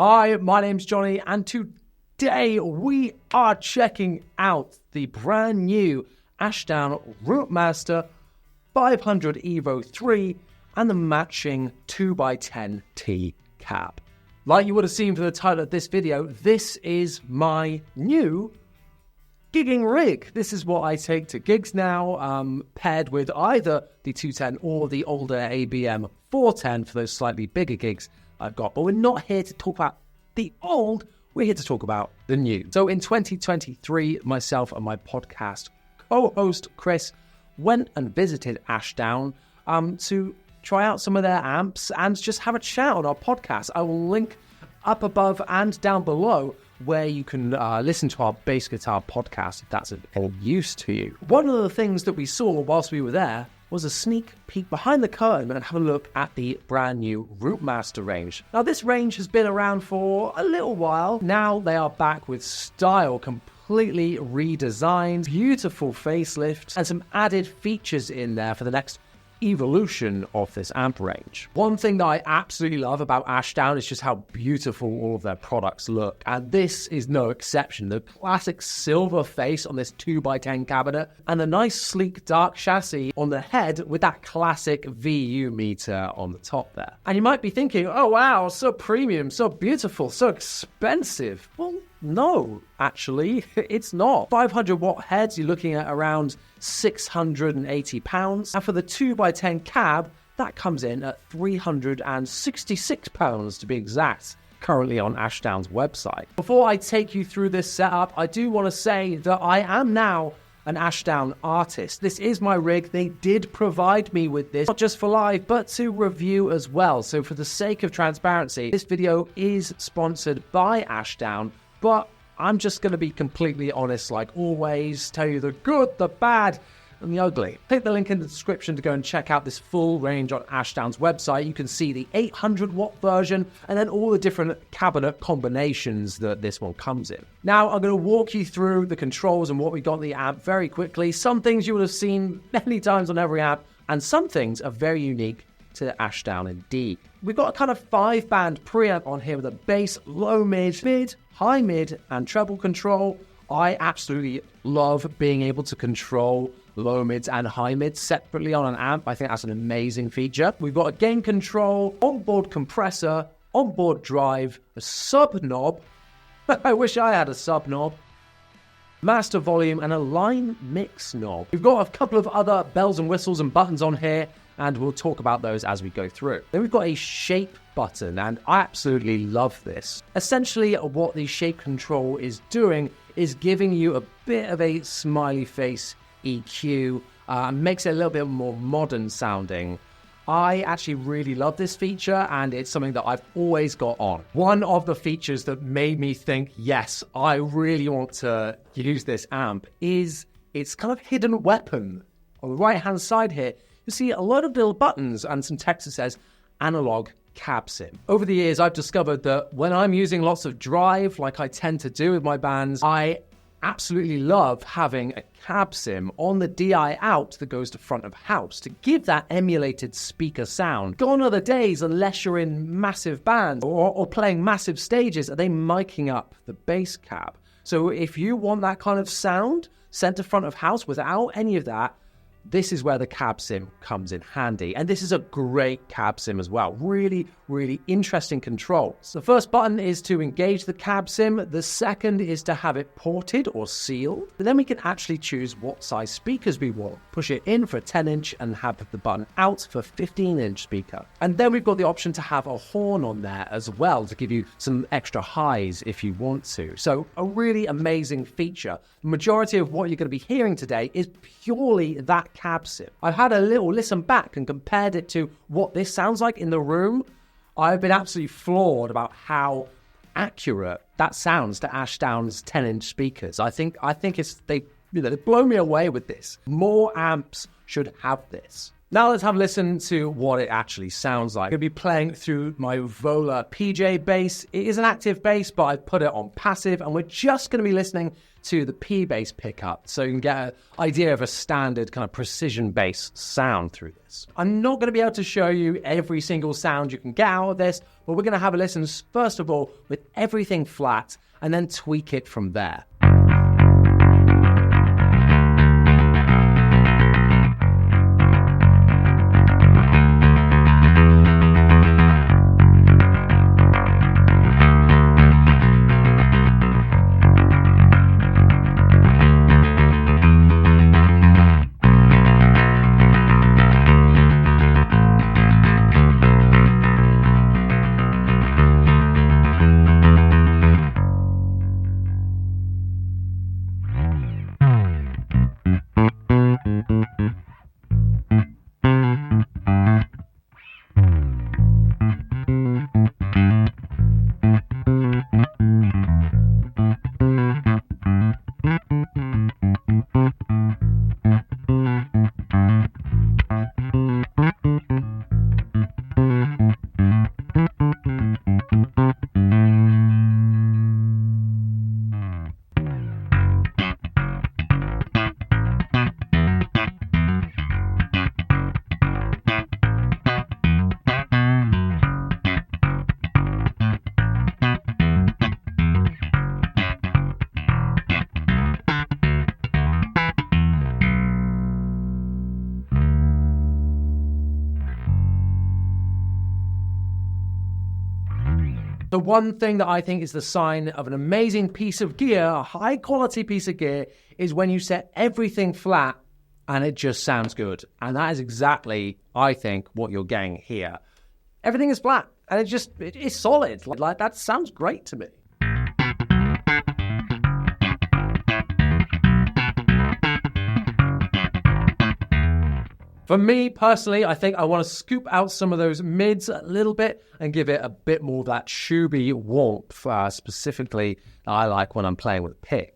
Hi, my name's Jonny, and today we are checking out the brand new Ashdown Rootmaster 500 EVO 3 and the matching 2x10T cab. Like you would have seen from the title of this video, this is my new gigging rig. This is what I take to gigs now, paired with either the 210 or the older ABM 410 for those slightly bigger gigs I've got. But we're not here to talk about the old, we're here to talk about the new. So in 2023, myself and my podcast co-host Chris went and visited Ashdown to try out some of their amps and just have a chat on our podcast. I will link up above and down below where you can listen to our bass guitar podcast if that's of use to you. One of the things that we saw whilst we were there was a sneak peek behind the curtain and have a look at the brand new Rootmaster range. Now this range has been around for a little while. Now they are back with style, completely redesigned, beautiful facelift, and some added features in there for the next evolution of this amp range. One thing that I absolutely love about Ashdown is just how beautiful all of their products look, and this is no exception. The classic silver face on this 2x10 cabinet and the nice sleek dark chassis on the head with that classic VU meter on the top there. And you might be thinking, oh wow, so premium, so beautiful, so expensive. Well, no, actually, it's not. 500 watt heads, you're looking at around £680. And for the 2x10 cab, that comes in at £366 to be exact, currently on Ashdown's website. Before I take you through this setup, I do want to say that I am now an Ashdown artist. This is my rig. They did provide me with this, not just for live, but to review as well. So for the sake of transparency, this video is sponsored by Ashdown, but I'm just going to be completely honest, like always, tell you the good, the bad, and the ugly. Click the link in the description to go and check out this full range on Ashdown's website. You can see the 800 watt version and then all the different cabinet combinations that this one comes in. Now, I'm going to walk you through the controls and what we got in the amp very quickly. Some things you would have seen many times on every amp, and some things are very unique to Ashdown indeed. We've got a kind of 5-band preamp on here with a bass, low mid, mid, high mid, and treble control. I absolutely love being able to control low mids and high mids separately on an amp. I think that's an amazing feature. We've got a gain control, onboard compressor, onboard drive, a sub knob. I wish I had a sub knob. Master volume and a line mix knob. We've got a couple of other bells and whistles and buttons on here, and we'll talk about those as we go through. Then we've got a shape button, and I absolutely love this. Essentially, what the shape control is doing is giving you a bit of a smiley face EQ, makes it a little bit more modern sounding. I actually really love this feature, and it's something that I've always got on. One of the features that made me think, yes, I really want to use this amp is its kind of hidden weapon. On the right-hand side here, you see a lot of little buttons and some text that says analog cab sim. Over the years, I've discovered that when I'm using lots of drive, like I tend to do with my bands, I absolutely love having a cab sim on the DI out that goes to front of house to give that emulated speaker sound. Gone are the days, unless you're in massive bands or playing massive stages, are they miking up the bass cab. So if you want that kind of sound sent to front of house without any of that, this is where the cab sim comes in handy. And this is a great cab sim as well. Really, really interesting controls. The first button is to engage the cab sim. The second is to have it ported or sealed. But then we can actually choose what size speakers we want. Push it in for a 10-inch and have the button out for a 15-inch speaker. And then we've got the option to have a horn on there as well to give you some extra highs if you want to. So a really amazing feature. The majority of what you're going to be hearing today is purely that cab sim. I've had a little listen back and compared it to what this sounds like in the room. I've been absolutely floored about how accurate that sounds to Ashdown's 10-inch speakers. I think it's they blow me away with this. More amps should have this. Now let's have a listen to what it actually sounds like. I'm going to be playing through my Vola PJ bass. It is an active bass, but I put it on passive, and we're just going to be listening to the P bass pickup, so you can get an idea of a standard kind of precision bass sound through this. I'm not going to be able to show you every single sound you can get out of this, but we're going to have a listen, first of all, with everything flat, and then tweak it from there. The one thing that I think is the sign of an amazing piece of gear, a high quality piece of gear, is when you set everything flat and it just sounds good. And that is exactly, I think, what you're getting here. Everything is flat and it's solid. Like that sounds great to me. For me, personally, I think I want to scoop out some of those mids a little bit and give it a bit more of that shooby warmth, specifically that I like when I'm playing with a pick.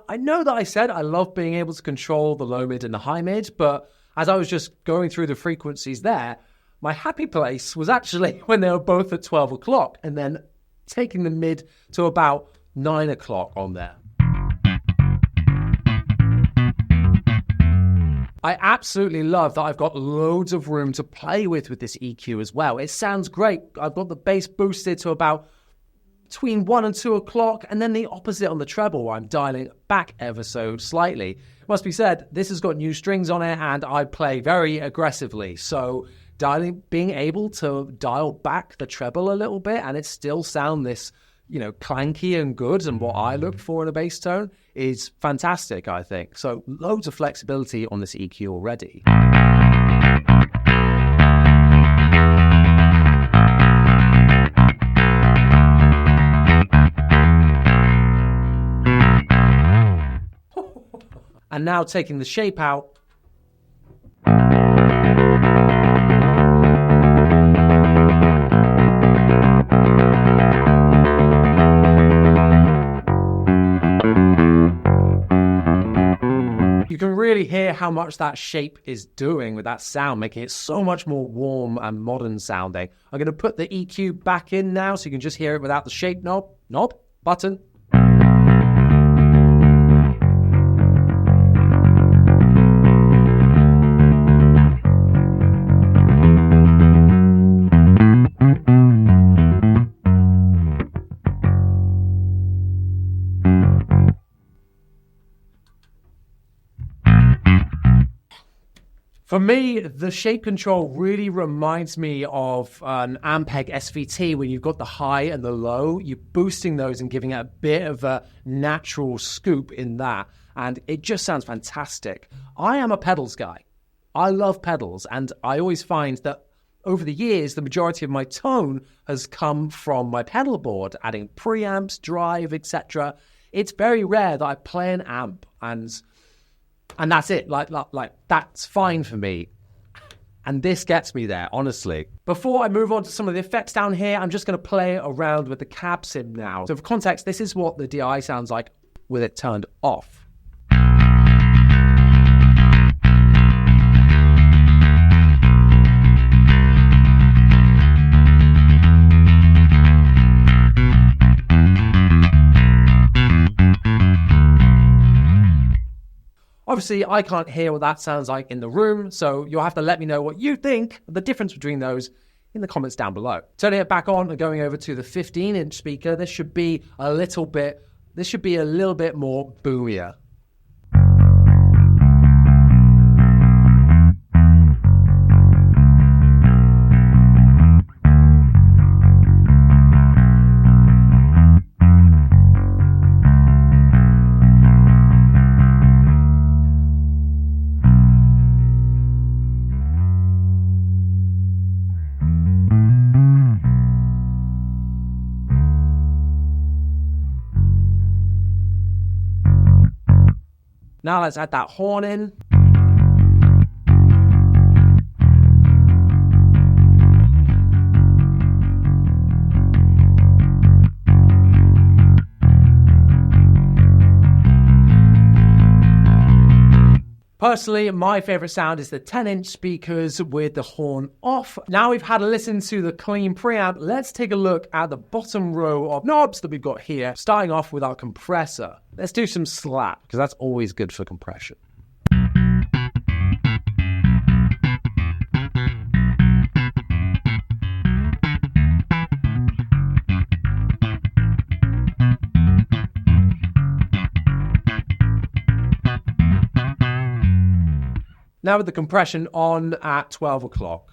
I know that I said I love being able to control the low mid and the high mid, but as I was just going through the frequencies there, my happy place was actually when they were both at 12 o'clock and then taking the mid to about 9 o'clock on there. I absolutely love that I've got loads of room to play with this EQ as well. It sounds great. I've got the bass boosted to about between 1 and 2 o'clock, and then the opposite on the treble where I'm dialing back ever so slightly. It must be said, this has got new strings on it and I play very aggressively, so being able to dial back the treble a little bit and it still sound this, clanky and good and what I look for in a bass tone is fantastic, I think. So loads of flexibility on this EQ already. And now taking the shape out. You can really hear how much that shape is doing with that sound, making it so much more warm and modern sounding. I'm going to put the EQ back in now so you can just hear it without the shape button. For me, the shape control really reminds me of an Ampeg SVT when you've got the high and the low. You're boosting those and giving it a bit of a natural scoop in that. And it just sounds fantastic. I am a pedals guy. I love pedals. And I always find that over the years, the majority of my tone has come from my pedal board, adding preamps, drive, etc. It's very rare that I play an amp and that's it. Like that's fine for me. And this gets me there, honestly. Before I move on to some of the effects down here, I'm just going to play around with the cab sim now. So for context, this is what the DI sounds like with it turned off. Obviously, I can't hear what that sounds like in the room, so you'll have to let me know what you think of the difference between those in the comments down below. Turning it back on and going over to the 15-inch speaker, this should be a little bit more boomier. Now let's add that horn in. Personally, my favorite sound is the 10-inch speakers with the horn off. Now we've had a listen to the clean preamp, let's take a look at the bottom row of knobs that we've got here, starting off with our compressor. Let's do some slap, because that's always good for compression. Now with the compression on at 12 o'clock.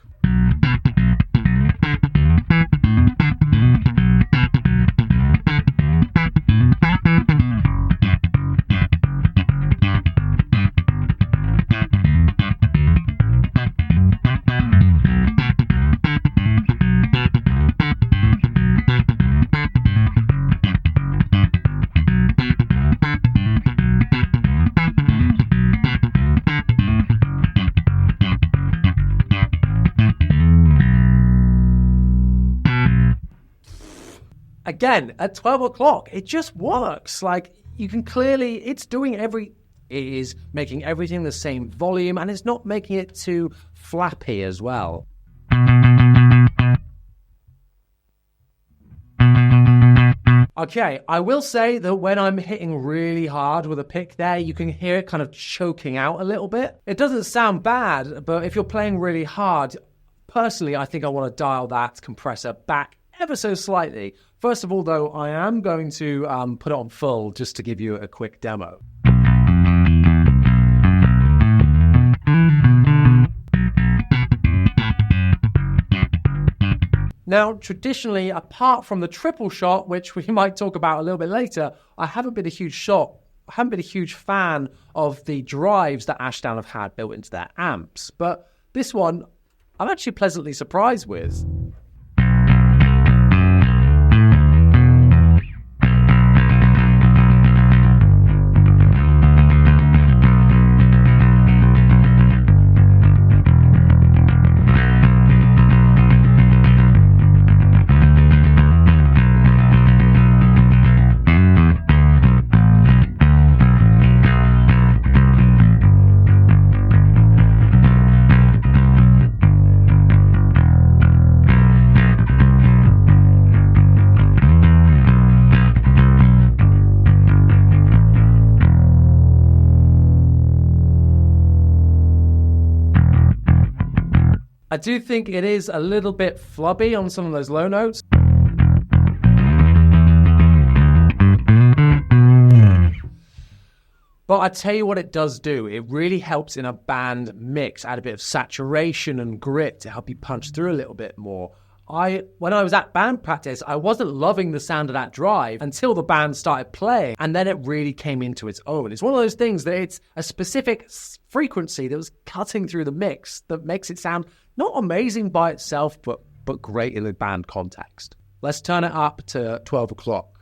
Again, at 12 o'clock, it just works. Like, you can clearly, it is making everything the same volume, and it's not making it too flappy as well. Okay, I will say that when I'm hitting really hard with a pick there, you can hear it kind of choking out a little bit. It doesn't sound bad, but if you're playing really hard, personally, I think I want to dial that compressor back ever so slightly. First of all, though, I am going to put it on full just to give you a quick demo. Now, traditionally, apart from the triple shot, which we might talk about a little bit later, I haven't been a huge fan of the drives that Ashdown have had built into their amps. But this one, I'm actually pleasantly surprised with. I do think it is a little bit flubby on some of those low notes. But I tell you what it does do. It really helps in a band mix, add a bit of saturation and grit to help you punch through a little bit more. When I was at band practice, I wasn't loving the sound of that drive until the band started playing, and then it really came into its own. It's one of those things that it's a specific frequency that was cutting through the mix that makes it sound not amazing by itself, but great in the band context. Let's turn it up to 12 o'clock.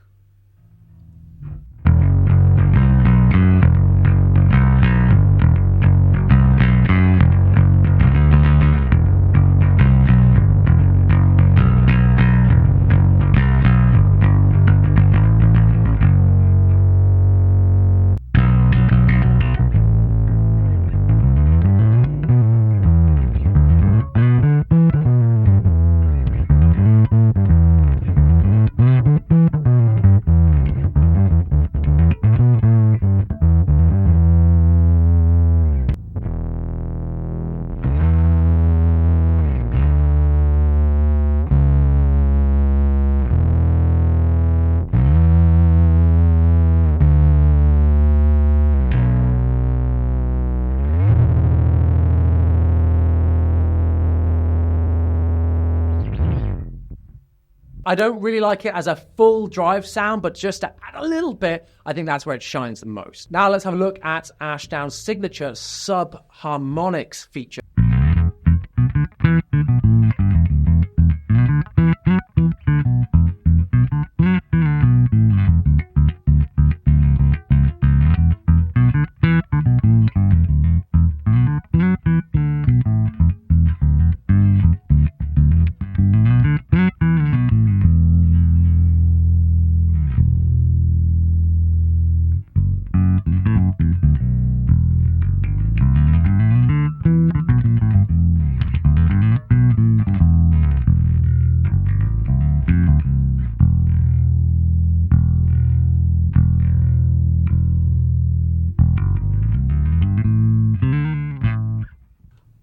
I don't really like it as a full drive sound, but just to add a little bit, I think that's where it shines the most. Now let's have a look at Ashdown's signature sub-harmonics feature.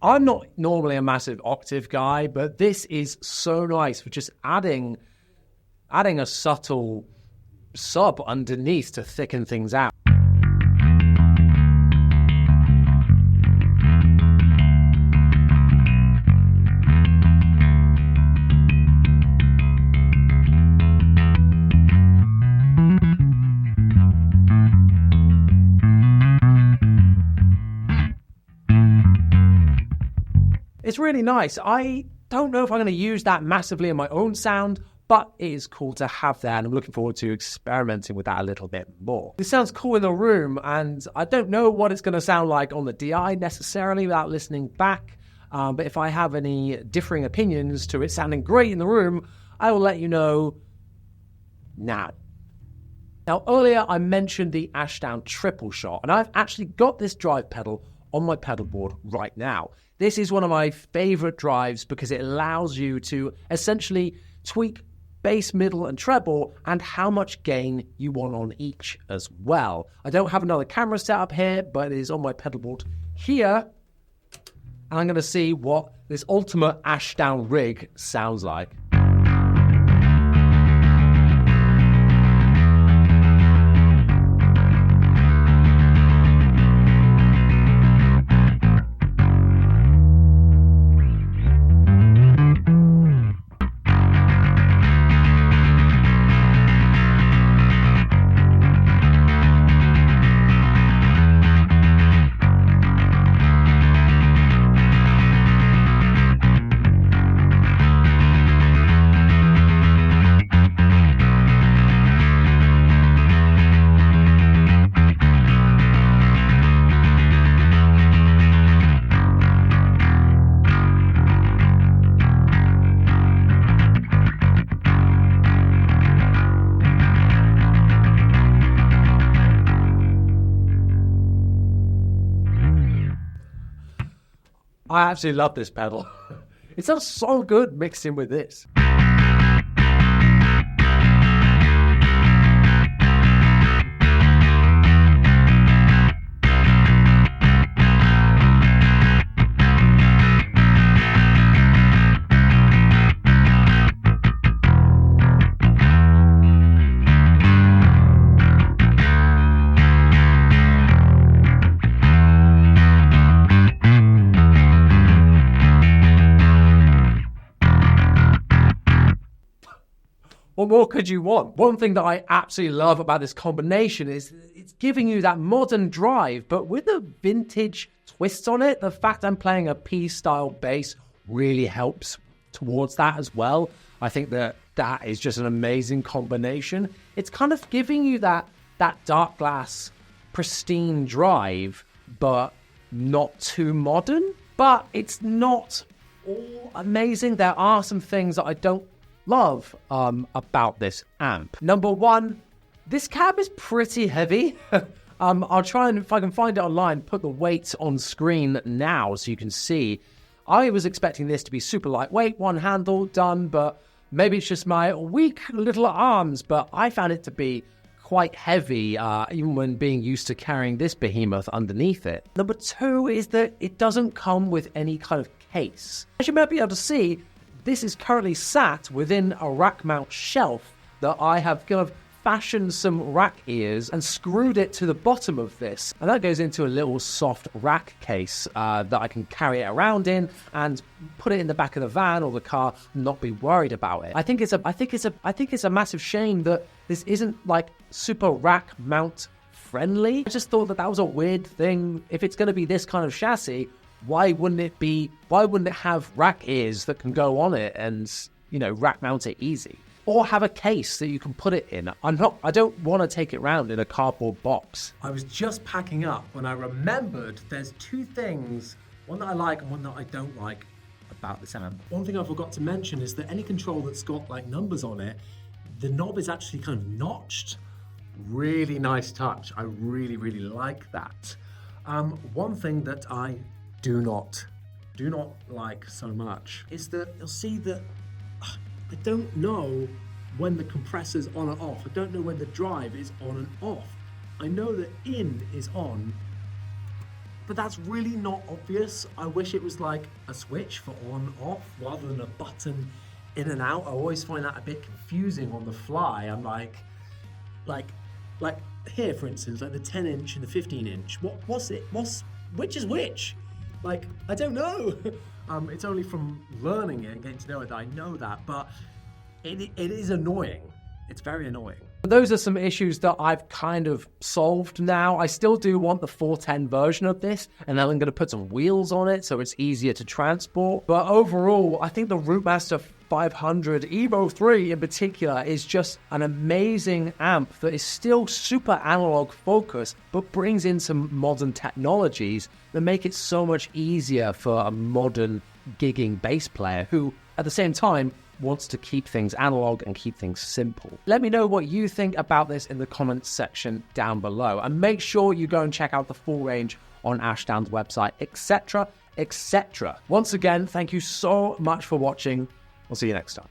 I'm not normally a massive octave guy, but this is so nice for just adding a subtle sub underneath to thicken things out. It's really nice. I don't know if I'm going to use that massively in my own sound, but it is cool to have that, and I'm looking forward to experimenting with that a little bit more. This sounds cool in the room, and I don't know what it's going to sound like on the DI necessarily without listening back, but if I have any differing opinions to it sounding great in the room, I will let you know now. Now, earlier I mentioned the Ashdown triple shot, and I've actually got this drive pedal on my pedal board right now. This is one of my favorite drives because it allows you to essentially tweak bass, middle, and treble and how much gain you want on each as well. I don't have another camera set up here, but it is on my pedal board here. And I'm going to see what this ultimate Ashdown rig sounds like. I absolutely love this pedal. It sounds so good mixing with this. What more could you want? One thing that I absolutely love about this combination is it's giving you that modern drive, but with a vintage twist on it. The fact I'm playing a P-style bass really helps towards that as well. I think that is just an amazing combination. It's kind of giving you that dark glass, pristine drive, but not too modern. But it's not all amazing. There are some things that I don't love about this amp. Number one, this cab is pretty heavy. I'll try and, if I can find it online, put the weight on screen now so you can see. I was expecting this to be super lightweight, one handle, done, but maybe it's just my weak little arms, but I found it to be quite heavy, even when being used to carrying this behemoth underneath it. Number two is that it doesn't come with any kind of case. As you might be able to see, this is currently sat within a rack mount shelf that I have kind of fashioned some rack ears and screwed it to the bottom of this. And that goes into a little soft rack case that I can carry it around in and put it in the back of the van or the car and not be worried about it. I think it's a massive shame that this isn't like super rack mount friendly. I just thought that was a weird thing. If it's going to be this kind of chassis, why wouldn't it have rack ears that can go on it and, you know, rack mount it easy? Or have a case that you can put it in. I don't want to take it around in a cardboard box. I was just packing up when I remembered there's two things, one that I like and one that I don't like about this amp. One thing I forgot to mention is that any control that's got like numbers on it, the knob is actually kind of notched. Really nice touch. I really, really like that. One thing that I do not like so much is that you'll see that I don't know when the compressor's on or off. I don't know when the drive is on and off. I know that in is on, but that's really not obvious. I wish it was like a switch for on off rather than a button in and out. I always find that a bit confusing on the fly. I'm like here, for instance, like the 10-inch and the 15-inch. Which is which? Like, I don't know. It's only from learning it and getting to know it that I know that, but it is annoying. It's very annoying. Those are some issues that I've kind of solved now. I still do want the 410 version of this, and then I'm going to put some wheels on it so it's easier to transport. But overall, I think the Rootmaster 500 EVO 3 in particular is just an amazing amp that is still super analog focused, but brings in some modern technologies that make it so much easier for a modern gigging bass player who, at the same time, wants to keep things analog and keep things simple. Let me know what you think about this in the comments section down below, and make sure you go and check out the full range on Ashdown's website, etc. Once again, thank you so much for watching. We'll see you next time.